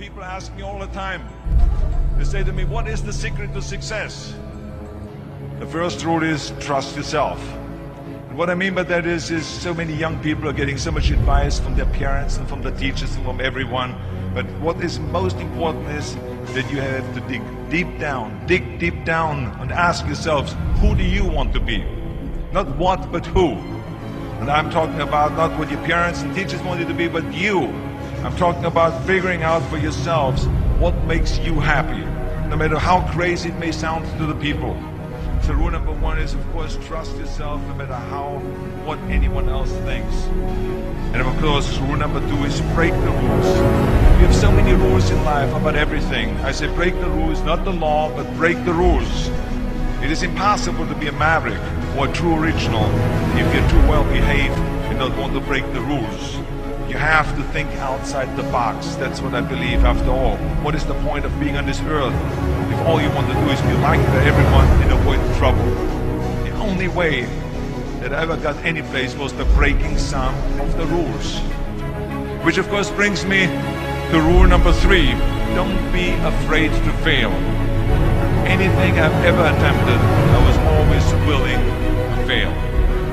People ask me all the time, they say to me, what is the secret to success? The first rule is trust yourself. And what I mean by that is so many young people are getting so much advice from their parents and from the teachers and from everyone. But what is most important is that you have to dig deep down and ask yourselves, who do you want to be? Not what, but who. And I'm talking about not what your parents and teachers want you to be, but you. I'm talking about figuring out for yourselves what makes you happy, no matter how crazy it may sound to the people. So rule number one is, of course, trust yourself no matter what anyone else thinks. And of course, rule number two is break the rules. We have so many rules in life about everything. I say break the rules, not the law, but break the rules. It is impossible to be a maverick or a true original if you're too well behaved and don't want to break the rules. You have to think outside the box. That's what I believe after all. What is the point of being on this earth if all you want to do is be liked by everyone and avoid trouble? The only way that I ever got any place was the breaking some of the rules. Which of course brings me to rule number three. Don't be afraid to fail. Anything I've ever attempted, I was always willing to fail.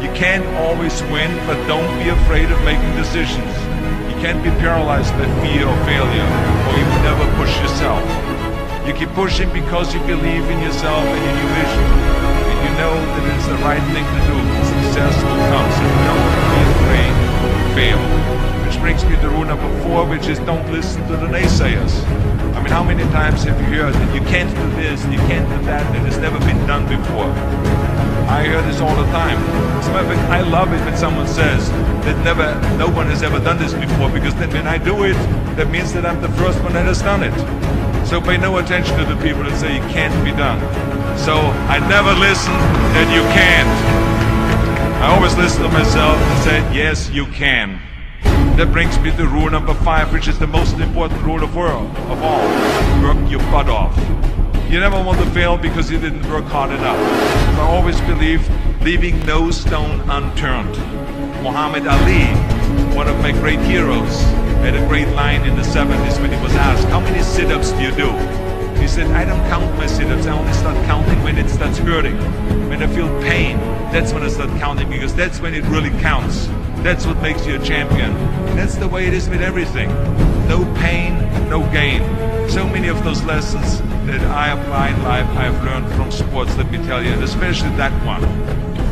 You can't always win, but don't be afraid of making decisions. You can't be paralyzed by fear or failure, or you will never push yourself. You keep pushing because you believe in yourself and in your vision, and you know that it's the right thing to do. Success will come, so don't be afraid to fail. Which brings me to rule number four, which is don't listen to the naysayers. I mean, how many times have you heard that you can't do this, and you can't do that, and it's never been done before? I hear this all the time. As a matter of fact, I love it when someone says that no one has ever done this before, because then when I do it, that means that I'm the first one that has done it. So pay no attention to the people that say it can't be done. So I never listen that you can't. I always listen to myself and say, yes, you can. That brings me to rule number five, which is the most important rule of all. Work your butt off. You never want to fail because you didn't work hard enough. I always believe leaving no stone unturned. Muhammad Ali, one of my great heroes, had a great line in the 70s when he was asked, how many sit-ups do you do? He said, I don't count my sit-ups, I only start counting when it starts hurting. When I feel pain, that's when I start counting, because that's when it really counts. That's what makes you a champion. That's the way it is with everything. No pain, no gain. So many of those lessons that I apply in life, I've learned from sports, let me tell you, and especially that one.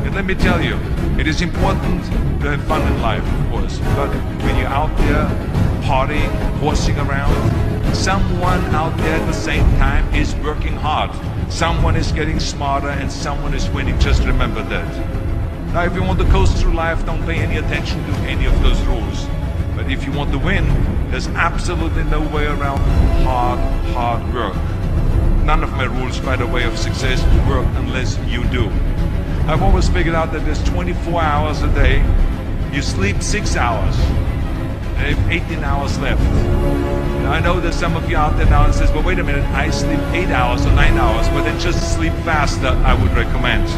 And let me tell you, it is important to have fun in life, of course, but when you're out there partying, horsing around, someone out there at the same time is working hard. Someone is getting smarter and someone is winning. Just remember that. Now, if you want to coast through life, don't pay any attention to any of those rules. But if you want to win, there's absolutely no way around hard work. None of my rules, by the way, of success work unless you do. I've always figured out that there's 24 hours a day. You sleep 6 hours, and you have 18 hours left. Now, I know there's some of you out there now that says, well, wait a minute, I sleep 8 hours or 9 hours, but then just sleep faster, I would recommend.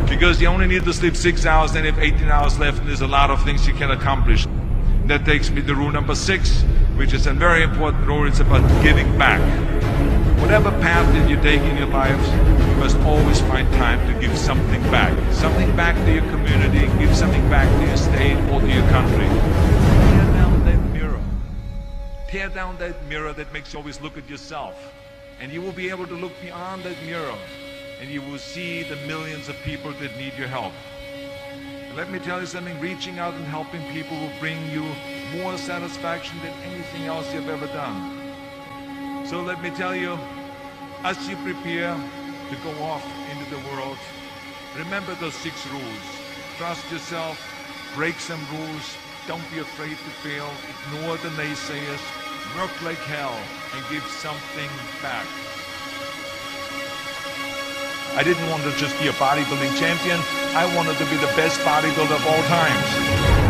Because you only need to sleep 6 hours, then you have 18 hours left, and there's a lot of things you can accomplish. And that takes me to rule number 6, which is a very important rule. It's about giving back. Whatever path that you take in your lives, you must always find time to give something back. Something back to your community, give something back to your state or to your country. Tear down that mirror. Tear down that mirror that makes you always look at yourself. And you will be able to look beyond that mirror, and you will see the millions of people that need your help. And let me tell you something, reaching out and helping people will bring you more satisfaction than anything else you've ever done. So let me tell you, as you prepare to go off into the world, remember those 6 rules. Trust yourself, break some rules, don't be afraid to fail, ignore the naysayers, work like hell, and give something back. I didn't want to just be a bodybuilding champion. I wanted to be the best bodybuilder of all times.